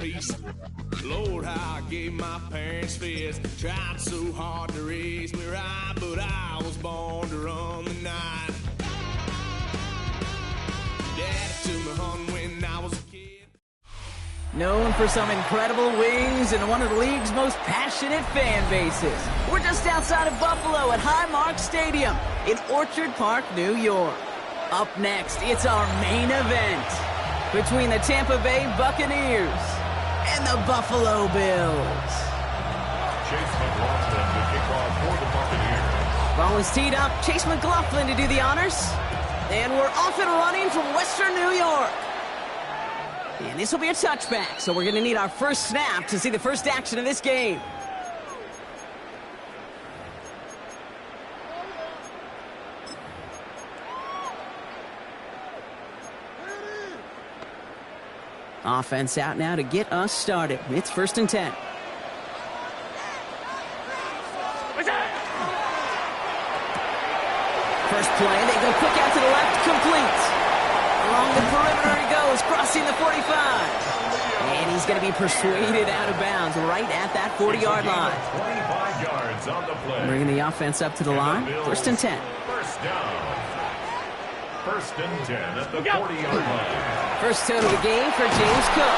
piece. Lord, how I gave my parents fist. Tried so hard to raise me right, but I was born to run the night. Dad took me home when I was a kid. Known for some incredible wings and one of the league's most passionate fan bases. We're just outside of Buffalo at Highmark Stadium in Orchard Park, New York. Up next, it's our main event between the Tampa Bay Buccaneers and the Buffalo Bills. Chase McLaughlin to kick off for the Buccaneers. Ball is teed up. Chase McLaughlin to do the honors. And we're off and running from Western New York. And this will be a touchback, so we're going to need our first snap to see the first action of this game. Offense out now to get us started. It's 1st and 10. First play, they go quick out to the left, complete. Along the perimeter he goes, crossing the 45. And he's going to be persuaded out of bounds right at that 40-yard line. 25 yards on the play. Bringing the offense up to the line. 1st and 10. First down. 1st and 10 at the 40-yard line. First down of the game for James Cook.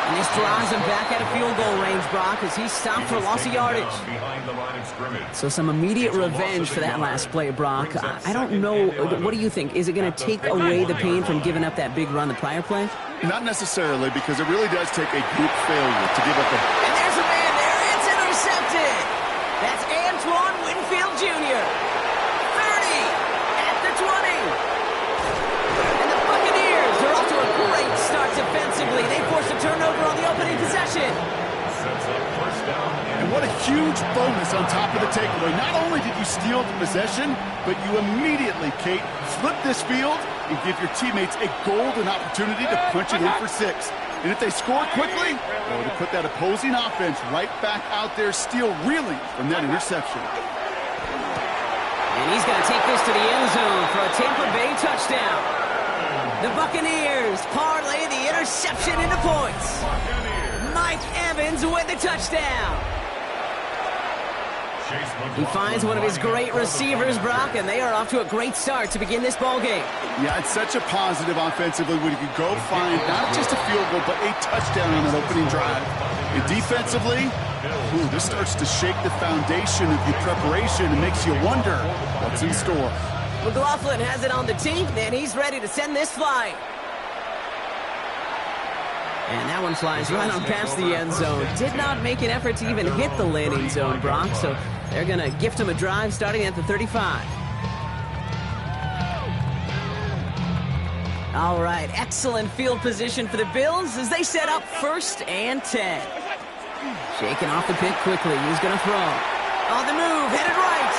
And this drives him back out of field goal range, Brock, as he stopped for loss of yardage. Behind the line of scrimmage. So some immediate revenge for that last play, Brock. I don't know. What do you think? Is it going to take away the pain from giving up that big run the prior play? Not necessarily, because it really does take a group failure to give up a... And there's a man there. It's intercepted. That's Antoine Winfield Jr. 30 at the 20. And the Buccaneers are off to a great start defensively. They force a turnover on the opening possession. Sets up first down. And what a huge bonus on top of the takeaway. Not only did you steal the possession, but you immediately, Kate, flip this field and give your teammates a golden opportunity to punch it in for 6. And if they score quickly, well, to put that opposing offense right back out there, still reeling from that interception. And he's going to take this to the end zone for a Tampa Bay touchdown. The Buccaneers parlay the interception into points. Mike Evans with the touchdown. He finds one of his great receivers, Brock, and they are off to a great start to begin this ball game. Yeah, it's such a positive offensively when you can go find not just a field goal, but a touchdown on an opening drive. And defensively, this starts to shake the foundation of your preparation and makes you wonder what's in store. McLaughlin has it on the tee, and he's ready to send this flying. And that one flies right on past the end zone. Did not make an effort to even hit the landing zone, Brock, so they're going to gift him a drive starting at the 35. All right, excellent field position for the Bills as they set up 1st and 10. Shaking off the pick quickly. He's going to throw. On the move, headed right.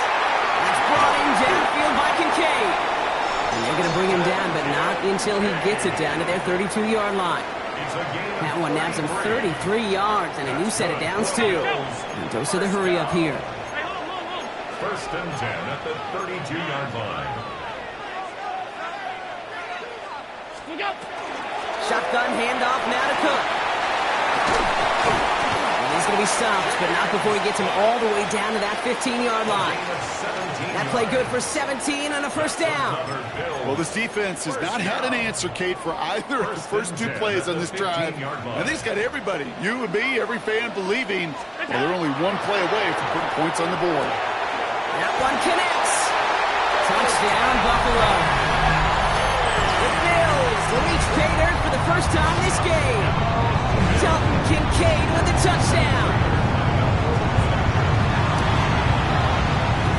That's brought in downfield by Kincaid. And they're going to bring him down, but not until he gets it down to their 32-yard line. That one nabs him 33 yards, and a new set of downs, too. And goes to the hurry up here. 1st and 10 at the 32-yard line. Shotgun handoff now to Cook. And he's going to be stopped, but not before he gets him all the way down to that 15-yard line. That play good for 17 on a first down. Well, this defense has not had an answer, Kate, for either of the first 2 plays on this drive. I think it's got everybody, you and me, every fan believing, well, they're only 1 play away from putting points on the board. That one connects. Touchdown, Buffalo. The Bills reach pay dirt for the first time this game. Dalton Kincaid with the touchdown.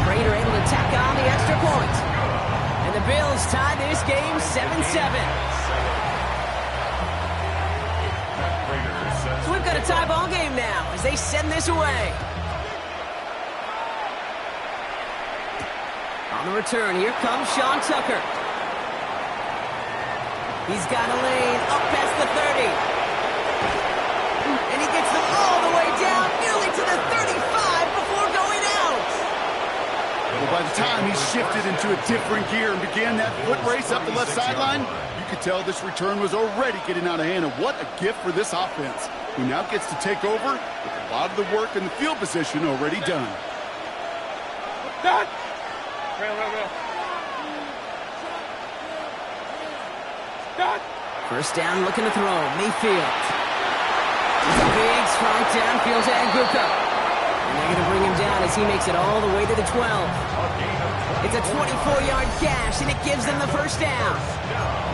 Raider able to tack on the extra point. And the Bills tie this game 7-7. So we've got a tie ball game now as they send this away. On the return, here comes Sean Tucker. He's got a lane up past the 30. And he gets them all the way down, nearly to the 35 before going out. Well, by the time he shifted into a different gear and began that foot race up the left sideline, you could tell this return was already getting out of hand. And what a gift for this offense, who now gets to take over with a lot of the work and the field position already done. First down, looking to throw. Mayfield. It's a big strike downfield to Aguka. And they're going to bring him down as he makes it all the way to the 12. It's a 24-yard gash, and it gives them the first down.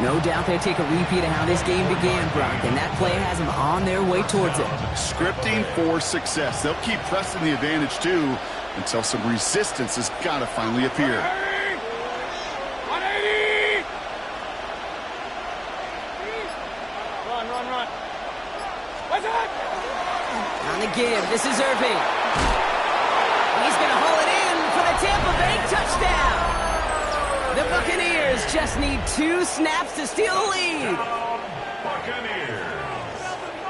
No doubt they'll take a repeat of how this game began, Brock, and that play has them on their way towards it. Scripting for success. They'll keep pressing the advantage, too, until some resistance has got to finally appear. 180! Run. What's that? On the give, this is Irving. He's going to haul it in for the Tampa Bay touchdown. The Buccaneers just need 2 snaps to steal the lead. Buccaneers.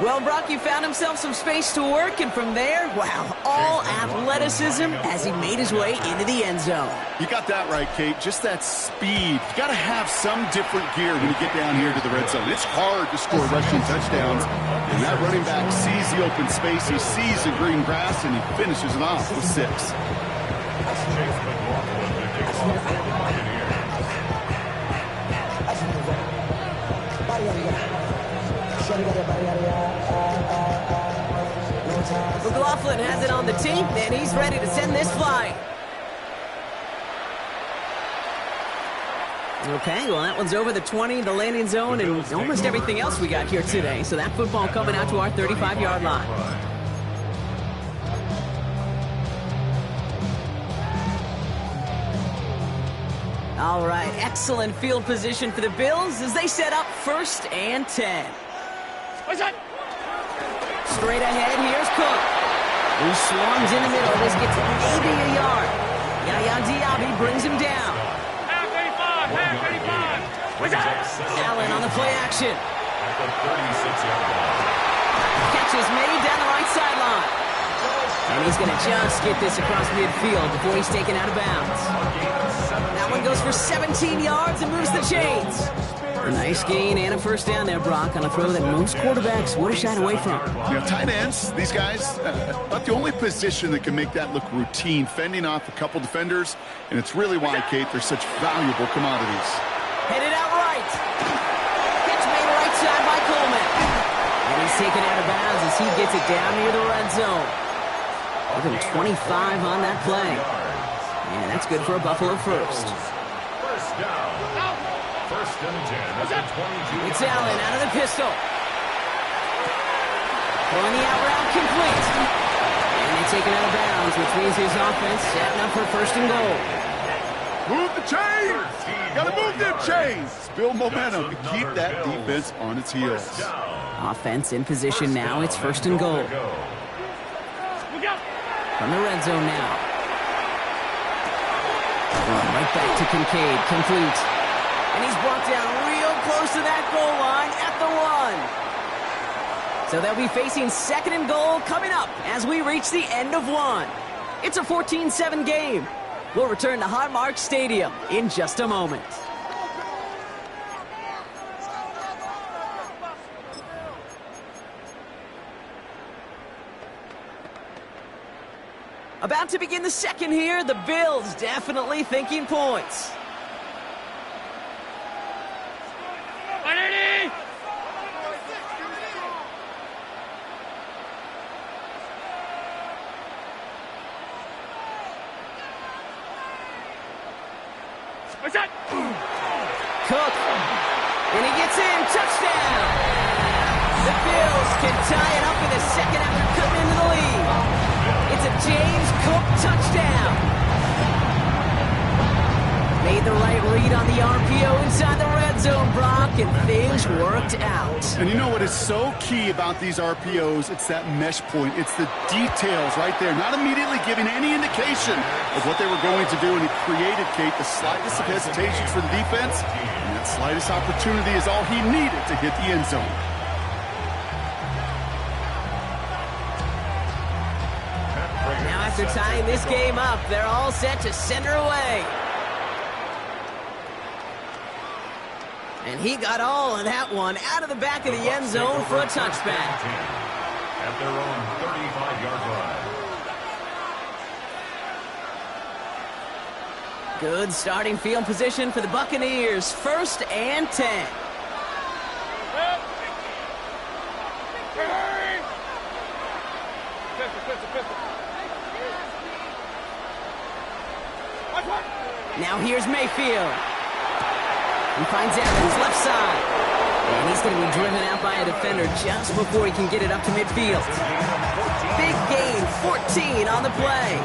Well, Brock, he found himself some space to work, and from there, wow, all athleticism as he made his way into the end zone. You got that right, Kate. Just that speed. You got to have some different gear when you get down here to the red zone. It's hard to score rushing touchdowns. And that running back sees the open space, he sees the green grass, and he finishes it off with 6. McLaughlin has it on the team, and he's ready to send this flying. Okay, well, that one's over the 20, the landing zone, and almost everything else we got here today. So that football coming out to our 35-yard line. All right, excellent field position for the Bills as they set up 1st and 10. What's that? Straight ahead, here's Cook. He swarms in the middle. This gets maybe a yard. Yaya Diaby brings him down. Half 35. What's that? Allen on the play action. At the 36-yard line. Catch is made down the right sideline. And he's going to just get this across midfield before he's taken out of bounds. That one goes for 17 yards and moves the chains. A nice gain and a first down there, Brock, on a throw that most quarterbacks would have shied away from. You know, tight ends, these guys, not the only position that can make that look routine, fending off a couple defenders, and it's really why, Kate, they're such valuable commodities. Headed out right. Catch made right side by Coleman. And he's taken out of bounds as he gets it down near the red zone. Give him 25 on that play. And that's good for a Buffalo first. First down. 1st and 10 at the 22. It's Allen out of the pistol. Throwing the out route complete. And they take it out of bounds, which means his offense setting up for 1st and goal. Move the chains! Gotta move them chains! Build momentum to keep that defense on its heels. Offense in position now. It's 1st and goal. From the red zone now. Right back to Kincaid. Complete. And he's brought down real close to that goal line at the 1. So they'll be facing 2nd and goal coming up as we reach the end of 1. It's a 14-7 game. We'll return to Highmark Stadium in just a moment. About to begin the second here. The Bills definitely thinking points. 180! What's that? Cook. And he gets in. Touchdown. The Bills can tie it up in a second after cutting into the lead. It's a James Cook touchdown. Made the right read on the RPO inside the red zone, Brock, and things worked out. And you know what is so key about these RPOs? It's that mesh point. It's the details right there. Not immediately giving any indication of what they were going to do, and it created, Kate, the slightest of hesitations for the defense, and that slightest opportunity is all he needed to hit the end zone. After tying this game up, they're all set to send her away. And he got all of that one out of the back of the end zone for a touchback. At their own 35-yard line. Good starting field position for the Buccaneers. 1st and 10. Now here's Mayfield. He finds Evans left side. And he's going to be driven out by a defender just before he can get it up to midfield. Big gain, 14 on the play.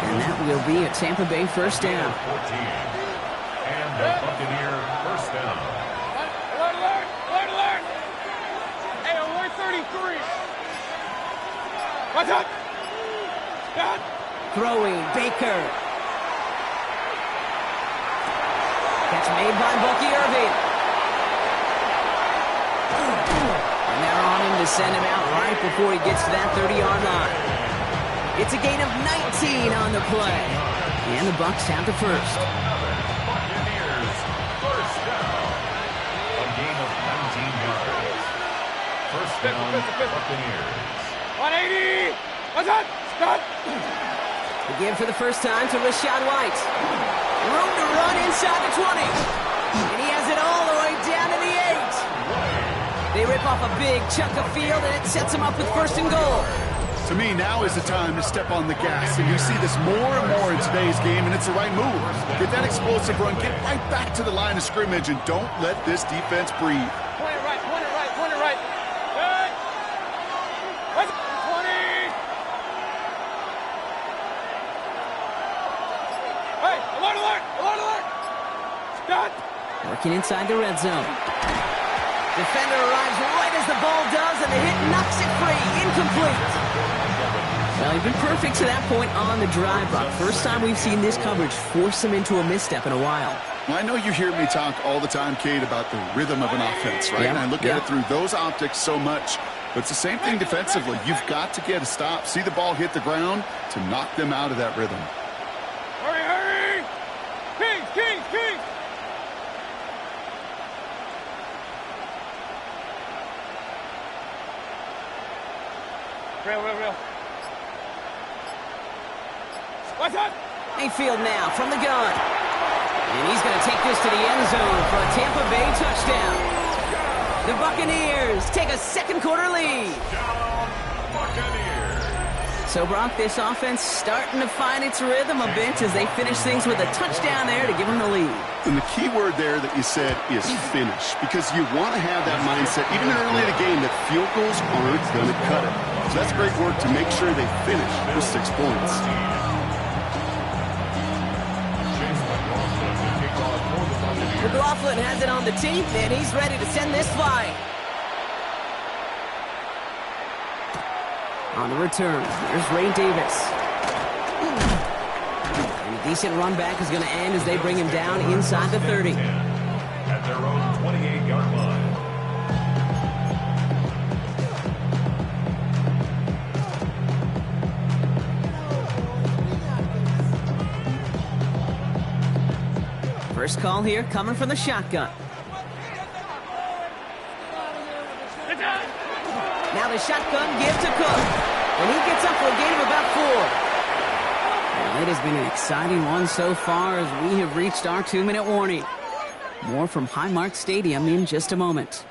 And that will be a Tampa Bay first down. 14. And the Buccaneer first down. Alert! Hey, alert 33. What's up? Down. Throwing, Baker. Catch made by Bucky Irving. And they're on him to send him out right before he gets to that 30-yard line. It's a gain of 19 on the play. And the Bucs have the first. Buccaneers first down. A gain of 19 yards. First down, Buccaneers. 180. What's up? Stop. Again for the first time to Rashad White. Room to run inside the 20. And he has it all the way down to the 8. They rip off a big chunk of field, and it sets them up with 1st and goal. To me, now is the time to step on the gas, and you see this more and more in today's game, and it's the right move. Get that explosive run, get right back to the line of scrimmage, and don't let this defense breathe. Point it right. Good. What's 20. Hey, alert. Stop. Working inside the red zone. Defender arrives right as the ball does, and the hit knocks it free. Incomplete. Well, he's been perfect to that point on the drive, Buck. First time we've seen this coverage force him into a misstep in a while. Well, I know you hear me talk all the time, Kate, about the rhythm of an offense, right? Yeah. And I look at it through those optics so much. But it's the same thing defensively. You've got to get a stop, see the ball hit the ground to knock them out of that rhythm. Hurry. Kings. Real. What's up? Mayfield now from the gun. And he's going to take this to the end zone for a Tampa Bay touchdown. The Buccaneers take a second-quarter lead. So, Brock, this offense starting to find its rhythm a bit as they finish things with a touchdown there to give them the lead. And the key word there that you said is finish, because you want to have that mindset, even early in the game, that field goals aren't going to cut it. So that's great work to make sure they finish with 6 points. McLaughlin has it on the tee, and he's ready to send this flying. On the return, here's Ray Davis. And a decent run back is going to end as they bring him down inside the 30. At their own 28-yard line. First call here coming from the shotgun. Now the shotgun give to Cook. And he gets up for a gain of about 4. Well, it has been an exciting one so far as we have reached our 2-minute warning. More from Highmark Stadium in just a moment.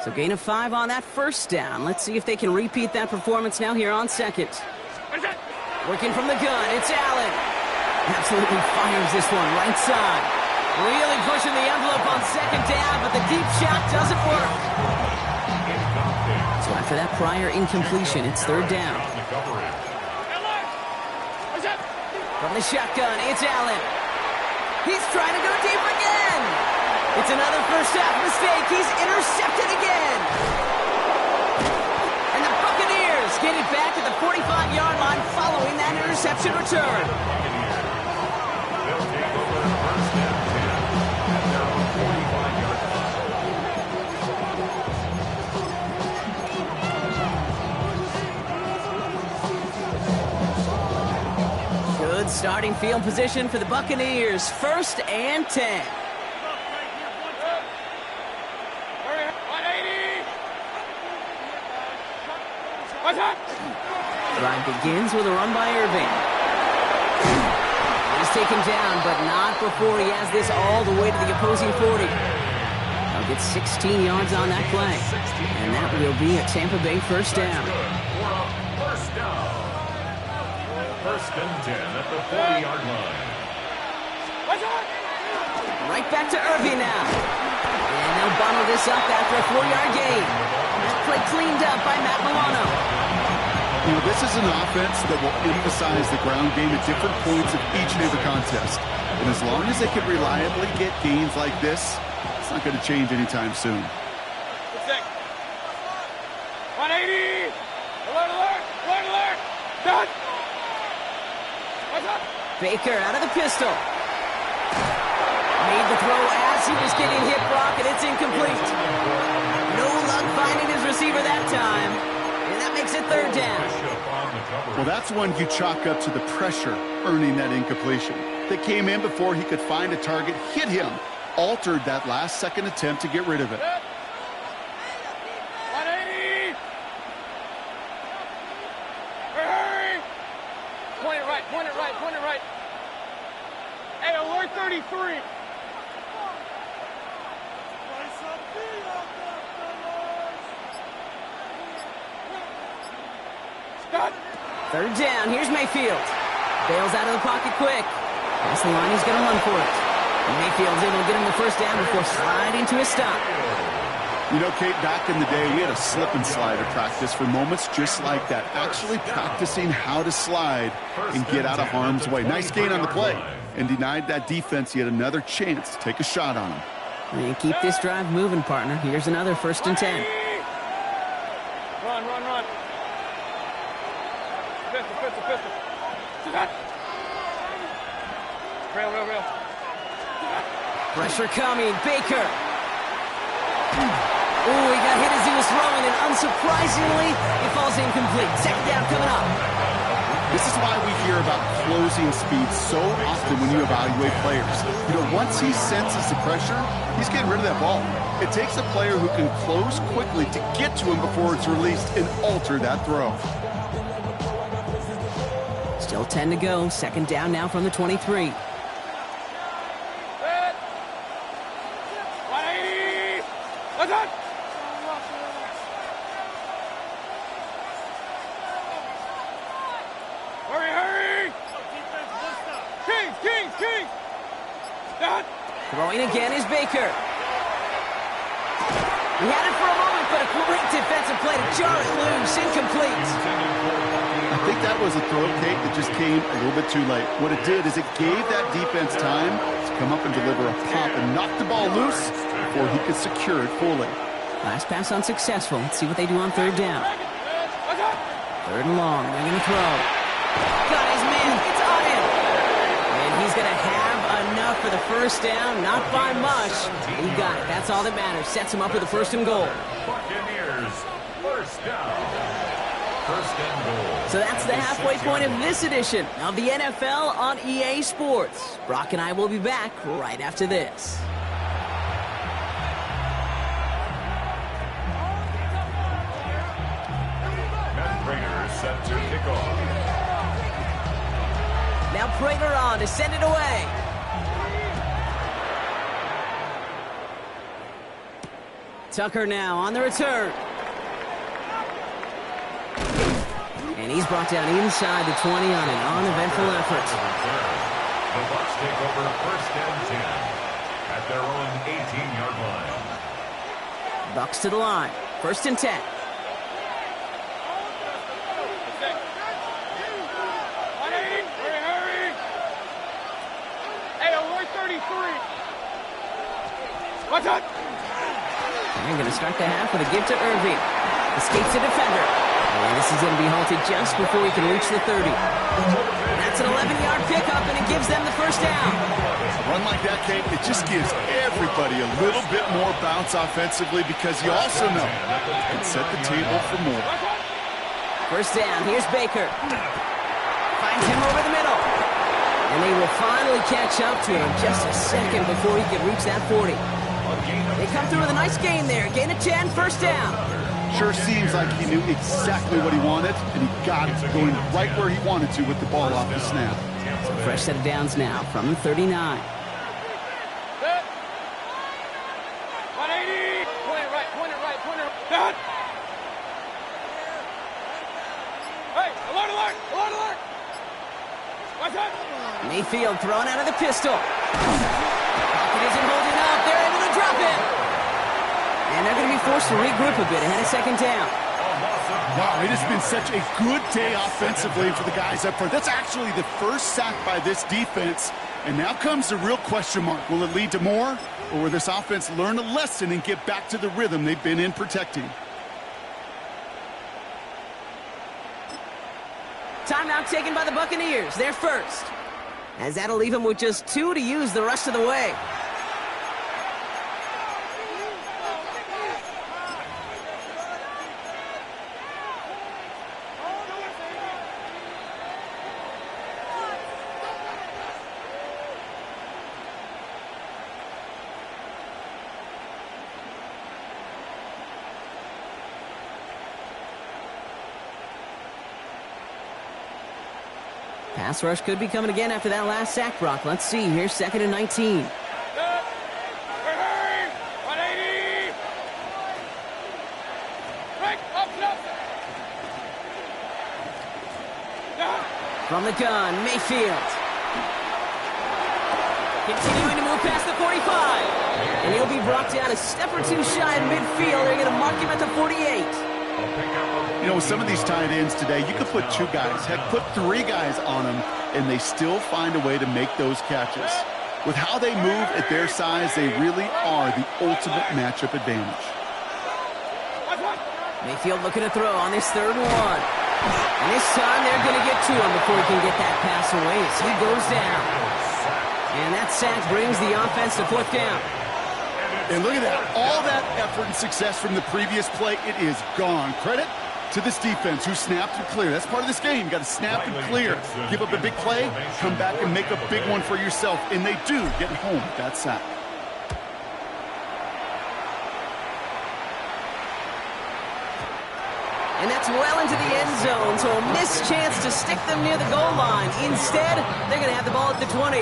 So gain of 5 on that first down. Let's see if they can repeat that performance now here on second. Working from the gun, it's Allen. Absolutely fires this one right side. Really pushing the envelope on second down, but the deep shot doesn't work. So after that prior incompletion, it's third down. From the shotgun, it's Allen. He's trying to go deep again. It's another first half mistake. He's intercepted again. And the Buccaneers get it back at the 45-yard line following that interception return. Starting field position for the Buccaneers. 1st and 10. Drive begins with a run by Irving. He's taken down, but not before he has this all the way to the opposing 40. He'll get 16 yards on that play. And that will be a Tampa Bay 1st down. First and 10 at the 40-yard line. Right back to Irving now. And they'll bundle this up after a 4-yard gain. That play cleaned up by Matt Milano. You know, this is an offense that will emphasize the ground game at different points of each and every contest. And as long as they can reliably get gains like this, it's not going to change anytime soon. 180! Alert, alert! Alert, alert! Done! Baker out of the pistol. Made the throw as he was getting hit, Brock, and it's incomplete. No luck finding his receiver that time. And that makes it 3rd down. Well, that's one you chalk up to the pressure earning that incompletion. They came in before he could find a target, hit him, altered that last-second attempt to get rid of it. 180! Hurry! Point it right, point it right, point it right. Hey, alert 33! Stop! 3rd down. Here's Mayfield. Bails out of the pocket quick. Past the line, he's going to run for it. Mayfield's able to get him the 1st down before sliding to a stop. You know, Kate, back in the day, we had a slip and slide at practice for moments just like that. Actually practicing how to slide and get out of harm's way. Nice gain on the play. And denied that defense yet another chance to take a shot on him. And keep this drive moving, partner. Here's another 1st and 10. Run, run, run. Pistol, pistol, pistol. Rail, rail, rail. Pressure coming. Baker. Oh, he got hit as he was throwing, and unsurprisingly, it falls incomplete. 2nd down coming up. This is why we hear about closing speed so often when you evaluate players. You know, once he senses the pressure, he's getting rid of that ball. It takes a player who can close quickly to get to him before it's released and alter that throw. Still 10 to go. 2nd down now from the 23. 180! What's up? Hurry, hurry! Kings, Kings, Kings! Done! Throwing again is Baker. He had it for a moment, but a great defensive play to jar it loose. Incomplete. I think that was a throw, Kate, that just came a little bit too late. What it did is it gave that defense time to come up and deliver a pop and knock the ball loose before he could secure it fully. Last pass unsuccessful. Let's see what they do on 3rd down. 3rd and long. They're going to throw. Got his man. It's on him. And he's going to have enough for the 1st down. Not by much. He got it. That's all that matters. Sets him up for the 1st and goal. Buccaneers, 1st down. 1st and goal. So that's the halfway point of this edition of the NFL on EA Sports. Brock and I will be back right after this. Raiders set to kick off. Now Prater on to send it away. Tucker now on the return. And he's brought down inside the 20 on an uneventful effort. The Bucs take over 1st and 10 at their own 18-yard line. Bucs to the line. 1st and 10. What's up? They're going to start the half with a give to Irving. Escapes the defender. And this is going to be halted just before he can reach the 30. That's an 11-yard pickup, and it gives them the 1st down. A run like that, Kate, it just gives everybody a little bit more bounce offensively because you also know it can set the table for more. 1st down. Here's Baker. Finds him over the middle. And they will finally catch up to him just a second before he could reach that 40. They come through with a nice gain there. Gain of 10, first down. Sure seems like he knew exactly what he wanted, and he got it, going right where he wanted to with the ball off the snap. So fresh set of downs now from the 39. 180. Point it right, point it right, point it right. Hey, alert, alert, alert, alert. Watch out. Mayfield thrown out of the pistol. Pocket isn't holding up. They're able to drop it. And they're going to be forced to regroup a bit ahead of second down. Wow, it has been such a good day offensively for the guys up front. That's actually the first sack by this defense. And now comes the real question mark. Will it lead to more? Or will this offense learn a lesson and get back to the rhythm they've been in protecting? Timeout taken by the Buccaneers. They're first. As that'll leave them with just 2 to use the rest of the way. Pass rush could be coming again after that last sack, Brock. Let's see. Here's 2nd and 19. Hurry! 180. Break, up, up. From the gun, Mayfield. Continuing to move past the 45. And he'll be brought down a step or 2 shy of midfield. They're going to mark him at the 48. You know, with some of these tight ends today, you could put 2 guys, heck, put 3 guys on them, and they still find a way to make those catches. With how they move at their size, they really are the ultimate matchup advantage. Mayfield looking to throw on this 3rd and 1. And this time they're going to get to him before he can get that pass away as he goes down. And that sack brings the offense to 4th down. And look at that. All that effort and success from the previous play, it is gone. Credit to this defense who snapped and cleared. That's part of this game. You got to snap and clear. Give up a big play, come back and make a big one for yourself. And they do get home with that sack. And that's well into the end zone, so a missed chance to stick them near the goal line. Instead, they're going to have the ball at the 20.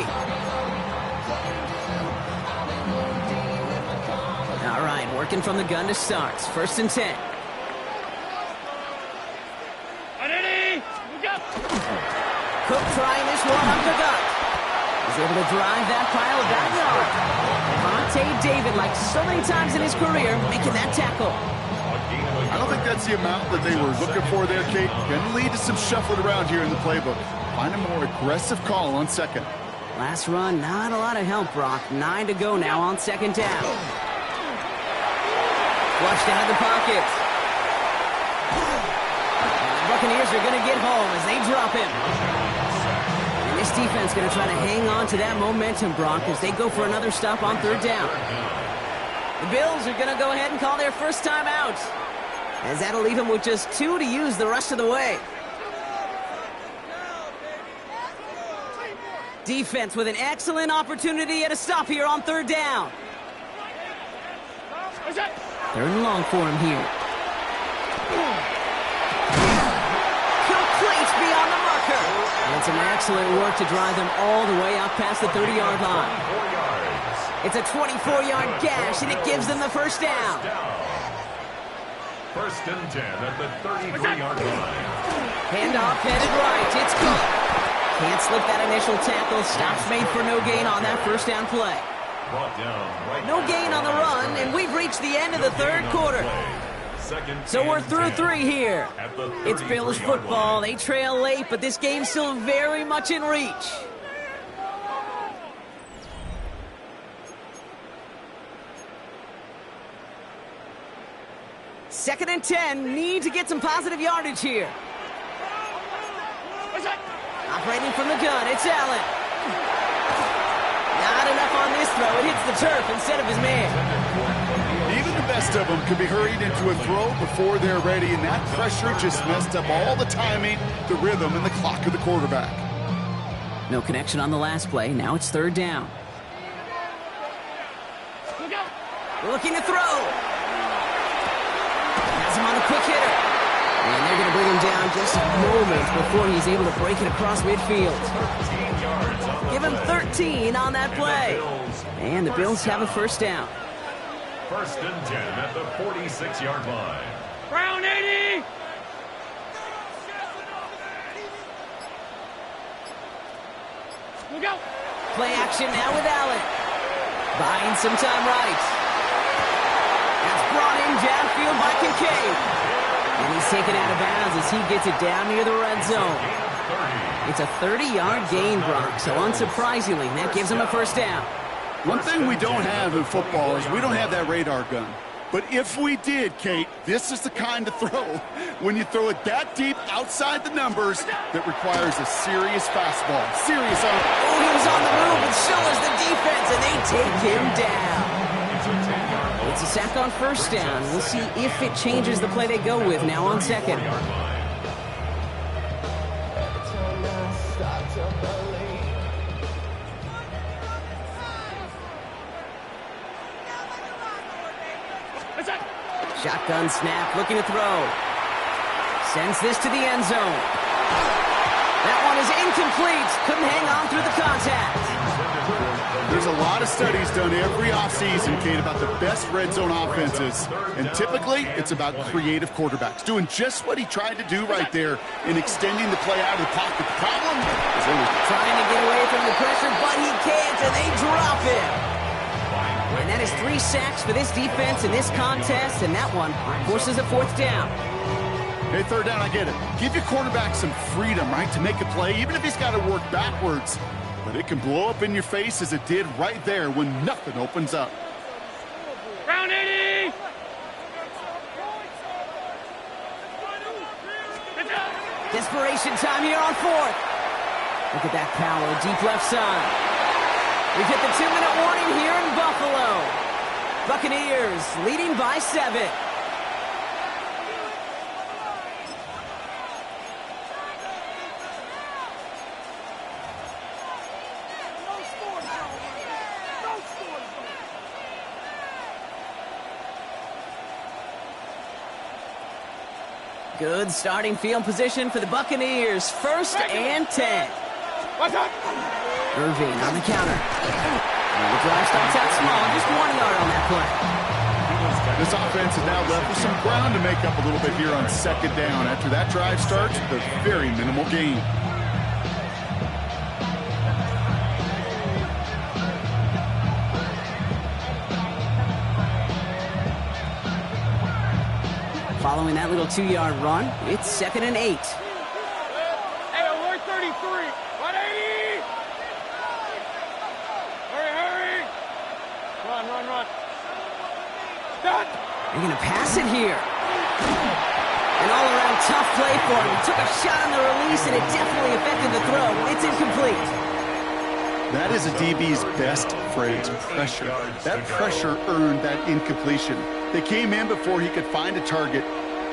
All right, working from the gun to start. 1st and 10. 180. Cook trying this one on the gut. He's able to drive that pile that yard. Monte David, like so many times in his career, making that tackle. I don't think that's the amount that they were looking for there, Kate. Going to lead to some shuffling around here in the playbook. Find a more aggressive call on 2nd. Last run, not a lot of help, Brock. 9 to go now on 2nd down. Flushed out of the pocket. And the Buccaneers are going to get home as they drop him. And this defense going to try to hang on to that momentum, Brock, as they go for another stop on 3rd down. The Bills are going to go ahead and call their first time out, as that'll leave them with just 2 to use the rest of the way. Defense with an excellent opportunity at a stop here on 3rd down. 3rd and long for him here. Complete beyond the marker. And some excellent work to drive them all the way out past the 30-yard line. It's a 24-yard gash, and it gives them the first down. 1st and 10 at the 33-yard line. Handoff headed right. It's Cook. Can't slip that initial tackle. Stops made for no gain on that first down play. No gain on the run, and we've reached the end of the 3rd quarter. So we're through 3 here. It's Bills football. They trail late, but this game's still very much in reach. Second and 10, need to get some positive yardage here. Operating from the gun, it's Allen. Not enough on this throw. It hits the turf instead of his man. Even the best of them can be hurried into a throw before they're ready, and that pressure just messed up all the timing, the rhythm, and the clock of the quarterback. No connection on the last play. Now it's third down. Looking to throw. Has him on the quick hitter. And they're going to bring him down just moments before he's able to break it across midfield. Give him 13 on that play. And the Bills have a first down. First and 10 at the 46-yard line. Brown 80! Look out! Play action now with Allen. Buying some time right. That's brought in downfield by Kincaid. And he's taken out of bounds as he gets it down near the red zone. It's a 30-yard gain, Brock, so unsurprisingly, that gives him a first down. One thing we don't have in football is we don't have that radar gun. But if we did, Kate, this is the kind of throw when you throw it that deep outside the numbers that requires a serious fastball. Serious on. Oh, he was on the move, but so is the defense, and they take him down. It's a sack on first down. We'll see if it changes the play they go with now on second. Shotgun snap, looking to throw. Sends this to the end zone. That one is incomplete. Couldn't hang on through the contact. There's a lot of studies done every offseason, Kate, about the best red zone offenses. And typically, it's about creative quarterbacks doing just what he tried to do right there in extending the play out of the pocket. The problem is trying to get away from the pressure, but he can't, and they drop him. And that is 3 sacks for this defense in this contest, and that one forces a fourth down. Hey, third down, I get it. Give your quarterback some freedom, right, to make a play, even if he's got to work backwards. But it can blow up in your face as it did right there when nothing opens up. Round 80! Desperation time here on fourth. Look at that power, deep left side. We get the 2-minute warning here in Buffalo. Buccaneers leading by 7. Good starting field position for the Buccaneers. First and 10. What's up? Irving on the counter. And the drive starts out small, just 1 yard on that play. This offense is now left with some ground to make up a little bit here on second down. After that drive starts with a very minimal gain. Following that little 2-yard run, it's 2nd and 8. Hey, alert 33! 180! Hurry! Run! Done! They're going to pass it here. An all-around tough play for him. He took a shot on the release, and it definitely affected the throw. It's incomplete. That is a DB's best phrase, pressure. That pressure earned that incompletion. They came in before he could find a target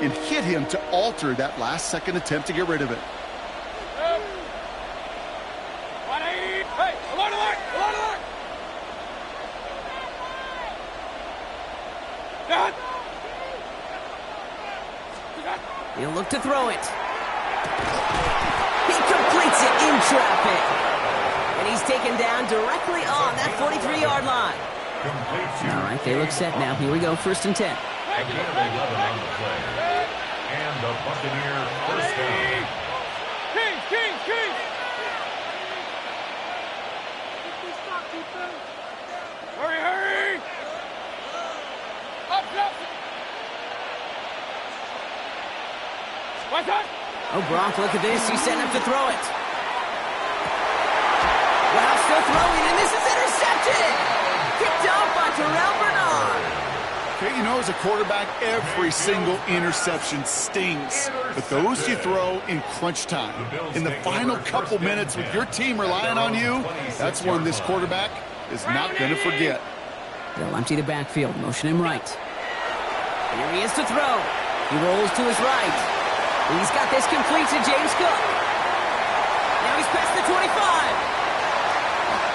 and hit him to alter that last-second attempt to get rid of it. Hey, alert! Done! He'll look to throw it. He completes it in traffic. And he's taken down directly on that 43-yard line. All right, they look set now. Here we go, 1st and 10. Again, 11 on the play. And the Buccaneer first down. King! Hurry! Up! What's up? Oh, Brock, look at this. He's setting up to throw it. Wow, still throwing, and this is intercepted. Picked off by Terrell Bernard. Okay, you know, as a quarterback, every single interception stings. But those you throw in crunch time, in the final couple minutes with your team relying on you, that's one this quarterback is not going to forget. They'll empty the backfield, motion him right. Here he is to throw. He rolls to his right. He's got this complete to James Cook. Now he's past the 25.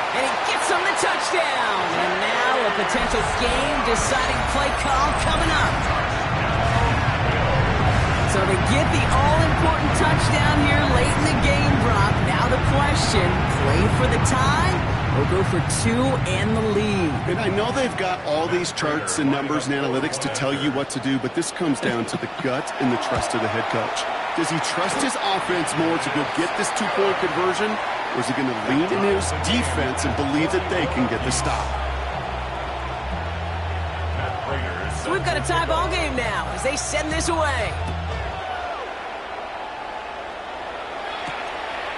And he gets him the touchdown. And now a potential game-deciding play call coming up. So they get the all-important touchdown here late in the game, Brock. Now the question, play for the tie or go for two and the lead? And I know they've got all these charts and numbers and analytics to tell you what to do, but this comes down to the gut and the trust of the head coach. Does he trust his offense more to go get this two-point conversion, or is he going to lean in his defense and believe that they can get the stop? So we've got a tie ball game now as they send this away.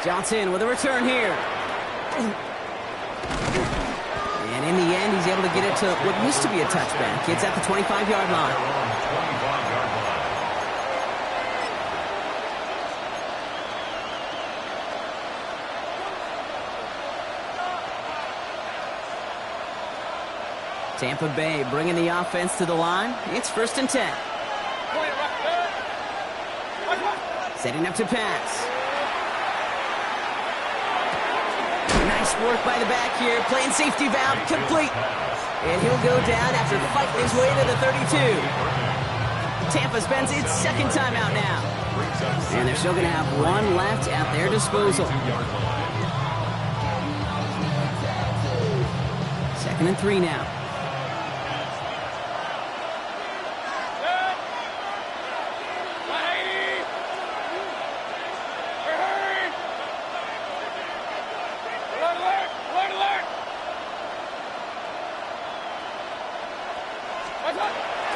Johnson with a return here. And in the end, he's able to get it to what used to be a touchback. It's at the 25-yard line. Tampa Bay bringing the offense to the line. It's 1st and 10. Setting up to pass. Nice work by the back here. Playing safety valve, complete. And he'll go down after fighting his way to the 32. Tampa spends its second timeout now. And they're still going to have one left at their disposal. 2nd and 3 now.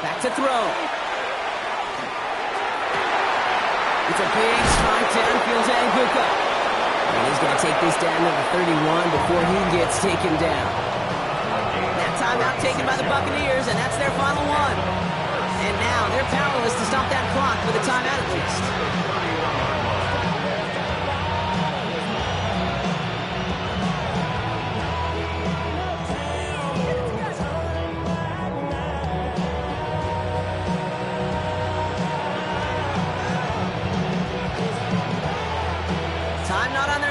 Back to throw. It's a big strike downfield to Nguka. And he's going to take this down to the 31 before he gets taken down. That timeout taken by the Buccaneers, and that's their final one. And now they're powerless to stop that clock with a timeout at least.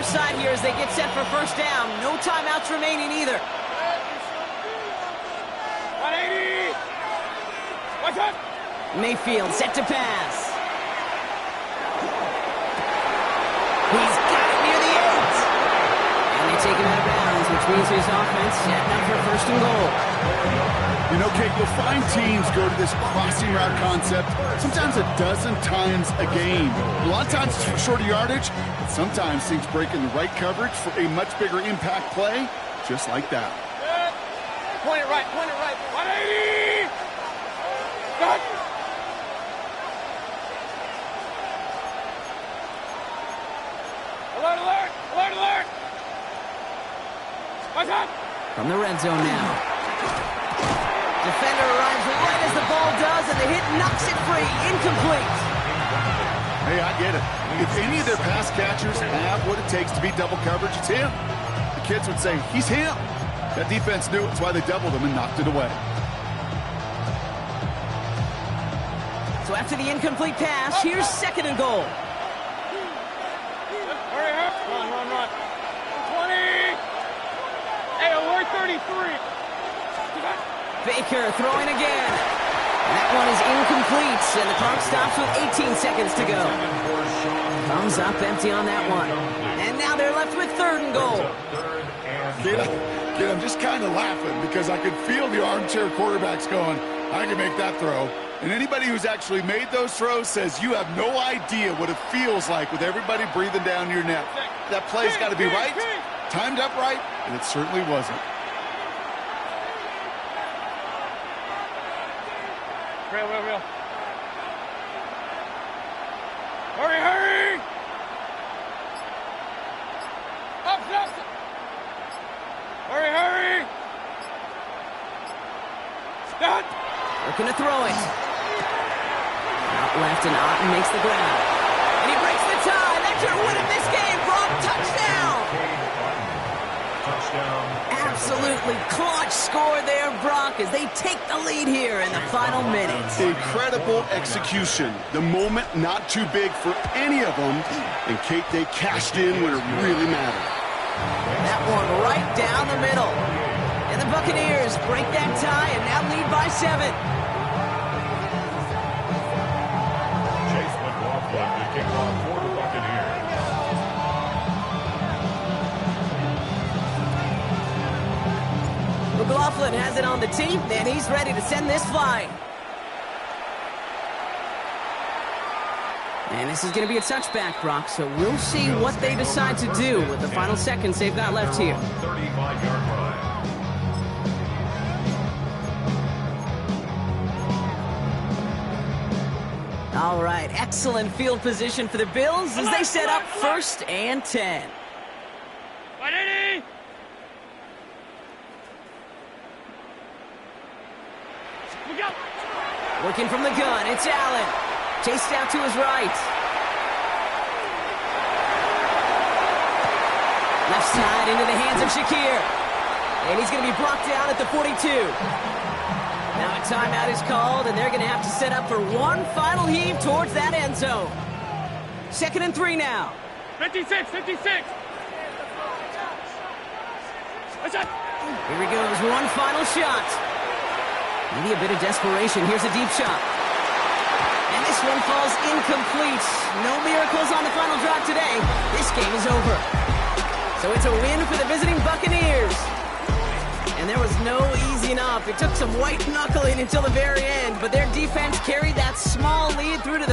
Side here as they get set for first down. No timeouts remaining either. 180. Watch out. Mayfield set to pass. He's got it near the 8. And they take him out of bounds, which means his offense setting up for 1st and goal. You know, Kate, you'll find teams go to this crossing route concept sometimes a dozen times a game. A lot of times it's for shorter yardage, but sometimes teams break in the right coverage for a much bigger impact play, just like that. Point it right, 180! Cut! Alert, alert, alert, alert! Watch out! From the red zone now. Defender arrives right as the ball does, and the hit knocks it free. Incomplete. Hey, I get it. If any of their pass catchers have what it takes to beat double coverage, it's him. The kids would say, he's him. That defense knew it. That's why they doubled him and knocked it away. So after the incomplete pass, here's 2nd and goal. Hurry, hurry. Run. 20. Hey, alert 33. Baker throwing again. That one is incomplete, and the clock stops with 18 seconds to go. Comes up empty on that one. And now they're left with 3rd and goal. Kid, I'm just kind of laughing because I could feel the armchair quarterbacks going, I can make that throw. And anybody who's actually made those throws says you have no idea what it feels like with everybody breathing down your neck. That play's got to be right, timed up right, and it certainly wasn't. Real. Hurry! Up. Hurry! Stop! Looking to throw it. Out left, and Otten makes the grab. And he breaks the tie. That should win him this game. Brock, touchdown! down. Absolutely clutch score there, Brock, as they take the lead here in the final minutes. Incredible execution. The moment not too big for any of them. And, Kate, they cashed in when it really mattered. That one right down the middle. And the Buccaneers break that tie and now lead by 7. Chase McLaughlin to kick off for the Buccaneers. McLaughlin has it on the tee, and he's ready to send this flying. And this is going to be a touchback, Brock, so we'll see what they decide to do with the final seconds they've got left here. 35-yard line. All right, excellent field position for the Bills as they set up 1st and 10. Working from the gun, it's Allen. Chased out to his right. Left side into the hands of Shakir. And he's going to be blocked down at the 42. Now a timeout is called, and they're going to have to set up for one final heave towards that end zone. 2nd and 3 now. 56. Here he goes, one final shot. Maybe a bit of desperation. Here's a deep shot. And this one falls incomplete. No miracles on the final drive today. This game is over. So it's a win for the visiting Buccaneers. And there was no easing up. It took some white knuckling until the very end, but their defense carried that small lead through to the